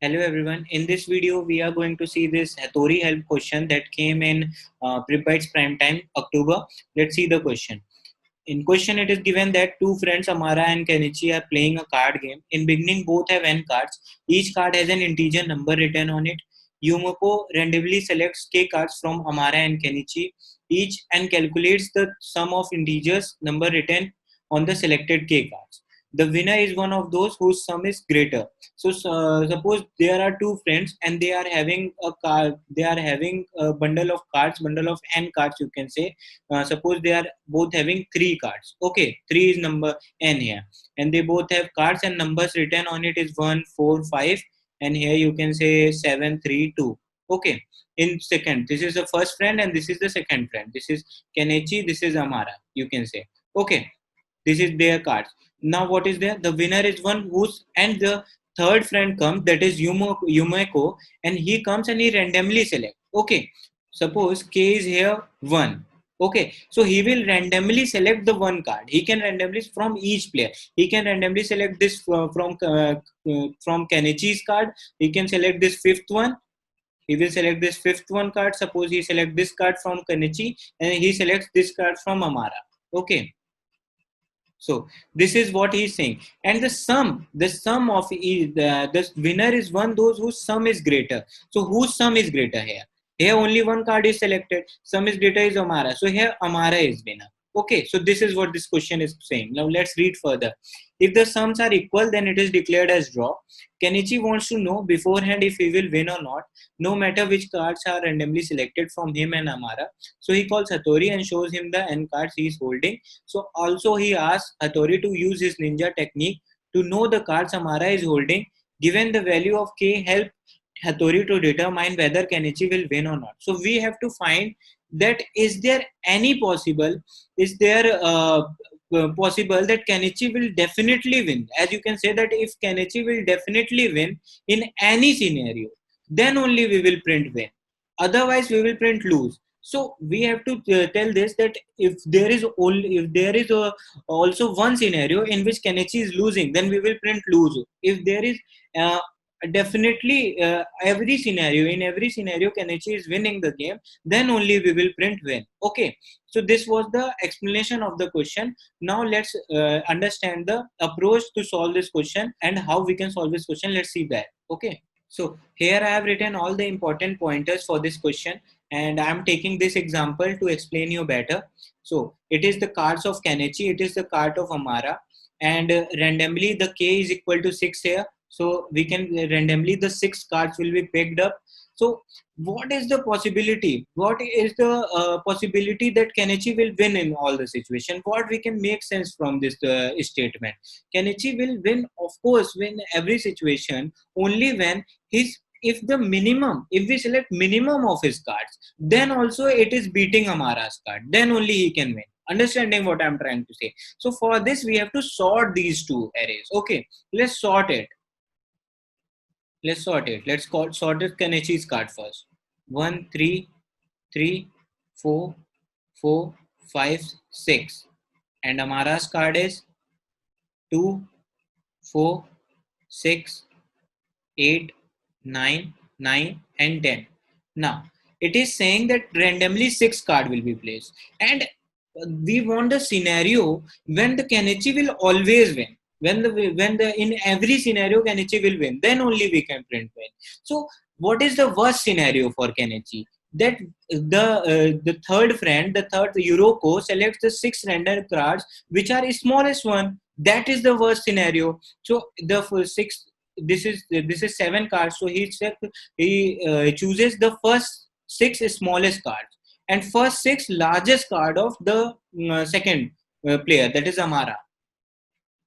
Hello everyone. In this video, we are going to see this Hattori help question that came in Prepared's Prime Time October. Let's see the question. In question, it is given that two friends Amara and Kenichi are playing a card game. In beginning, both have n cards. Each card has an integer number written on it. Yumiko randomly selects k cards from Amara and Kenichi each and calculates the sum of integers number written on the selected k cards. The winner is one of those whose sum is greater. So suppose there are two friends and they are having a card. They are having a bundle of cards, bundle of n cards. You can say. Suppose they are both having three cards. Okay, three is number n here, and they both have cards and numbers written on it is 1, 4, 5, and here you can say 7, 3, 2. Okay. In second, this is the first friend and this is the second friend. This is Kenichi. This is Amara. You can say. Okay. This is their cards. Now what is there? The winner is one who's and the third friend comes, that is Yumeko, and he comes and he randomly select. Okay, suppose K is here 1. Okay, so he will randomly select the one card. He can randomly from each player. He can randomly select this from Kenichi's card. He can select this fifth one. He will select this fifth one card. Suppose he select this card from Kenichi and he selects this card from Amara. Okay, so this is what he's saying, and the sum of the winner is one those whose sum is greater. So whose sum is greater here? Here only one card is selected. Sum is greater is Amara. So here Amara is winner. Okay, so this is what this question is saying. Now let's read further. If the sums are equal, then it is declared as draw. Kenichi wants to know beforehand if he will win or not, no matter which cards are randomly selected from him and Amara. So he calls Hattori and shows him the n cards he is holding. So also he asks Hattori to use his ninja technique to know the cards Amara is holding. Given the value of K, help Hattori to determine whether Kenichi will win or not. So we have to find that is there any possible, is there possible that Kenichi will definitely win. As you can say that if Kenichi will definitely win in any scenario, then only we will print win. Otherwise, we will print lose. So we have to tell this that if there is also one scenario in which Kenichi is losing, then we will print lose. If there is uh, definitely every scenario Kenichi is winning the game, then only we will print win. Okay, so this was the explanation of the question. Now let's understand the approach to solve this question and how we can solve this question. Let's see that. Okay, so here I have written all the important pointers for this question, and I am taking this example to explain you better. So it is the cards of Kenichi, it is the card of Amara, and randomly the K is equal to 6 here. So we can randomly the 6 cards will be picked up. So what is the possibility? What is the possibility that Kenichi will win in all the situation? What we can make sense from this statement? Kenichi will win, of course, win every situation only when his if the minimum, if we select minimum of his cards, then also it is beating Amara's card. Then only he can win. Understanding what I'm trying to say. So for this, we have to sort these two arrays. Okay, let's sort it. Let's sort it. Let's sort it Kenichi's card first. 1, 3, 3, 4, 4, 5, 6. And Amara's card is 2, 4, 6, 8, 9, 9, and 10. Now, it is saying that randomly 6 card will be placed. And we want the scenario when the Kenichi will always win. When the in every scenario Kenichi will win, then only we can print win. So what is the worst scenario for Kenichi? That the third friend, the third Yuroko selects the 6 random cards which are smallest one. That is the worst scenario. So the six, this is 7 cards. So he chooses the first 6 smallest cards and first 6 largest card of the second player, that is Amara.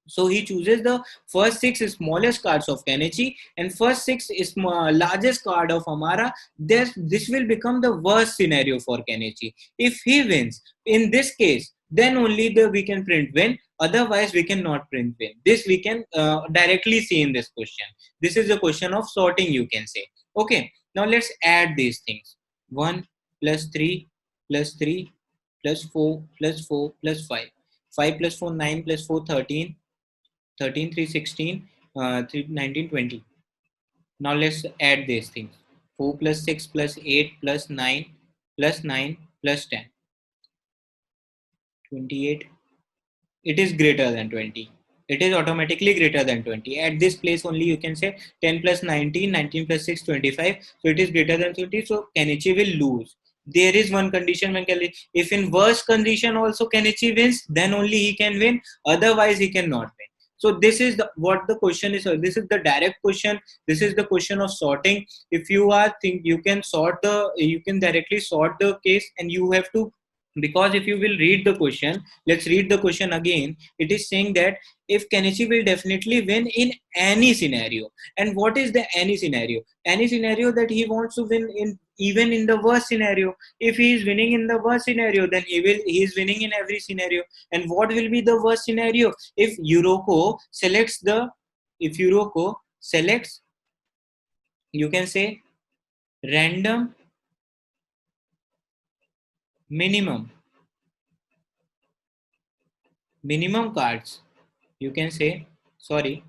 So he chooses the first 6 smallest cards of Kenichi and first 6 largest card of Amara. This will become the worst scenario for Kenichi. If he wins, in this case, then only we can print win. Otherwise, we cannot print win. This we can directly see in this question. This is a question of sorting, you can say. Okay, now let's add these things. 1 plus 3 plus 3 plus 4 plus 4 plus 5. 5 plus 4, 9 plus 4, 13. 13, 3, 16, 3, 19, 20. Now let's add these things. 4 plus 6 plus 8 plus 9 plus 9 plus 10. 28. It is greater than 20. It is automatically greater than 20. At this place only you can say 10 plus 19, 19 plus 6, 25. So it is greater than 20. So Kenichi will lose. There is one condition when if in worst condition also Kenichi wins, then only he can win. Otherwise he cannot win. So this is what the question is. This is the direct question. This is the question of sorting. If you are you can directly sort the case, and you have to, because if you will read the question, let's read the question again. It is saying that if Kenichi will definitely win in any scenario. And what is the any scenario? Any scenario that he wants to win in, even in the worst scenario. If he is winning in the worst scenario, then he is winning in every scenario. And what will be the worst scenario? If Yuroko selects, you can say, random minimum cards. You can say, sorry,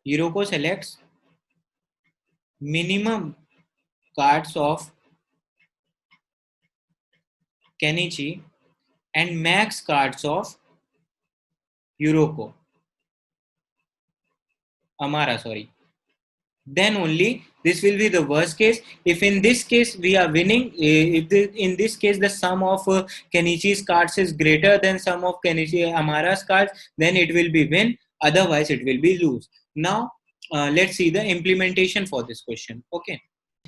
Yuroko selects minimum cards of Kenichi and max cards of Amara, sorry. Then only this will be the worst case. If in this case we are winning, in this case the sum of Kenichi's cards is greater than sum of Amara's cards, then it will be win. Otherwise, it will be lose. Now, let's see the implementation for this question. Okay.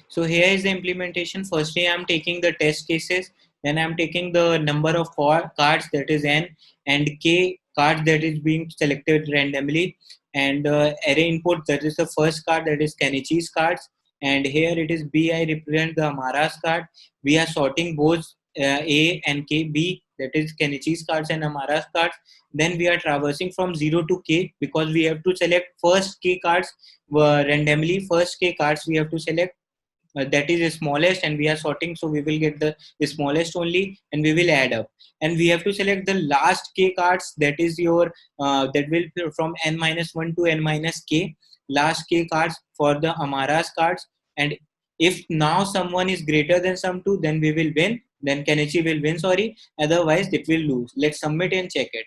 So here is the implementation. Firstly, I'm taking the test cases. Then I'm taking the number of cards, that is n, and k cards that is being selected randomly, and array input, that is the first card, that is Kenichi's cards, and here it is b, I represent the Amara's card. We are sorting both a and k, b, that is Kenichi's cards and Amara's cards. Then we are traversing from 0 to k, because we have to select first k cards randomly. First k cards we have to select, that is the smallest, and we are sorting, so we will get the smallest only, and we will add up. And we have to select the last k cards, that is your that will be from n minus 1 to n minus k, last k cards for the Amara's cards. And if now someone is greater than some 2, then we will win, then Kenichi will win, sorry. Otherwise it will lose. Let's submit and check it.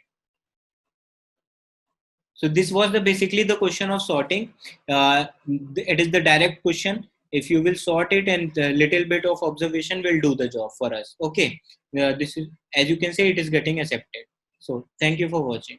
So this was basically the question of sorting. It is the direct question. If you will sort it, and a little bit of observation will do the job for us. Okay. This is, as you can say, it is getting accepted. So thank you for watching.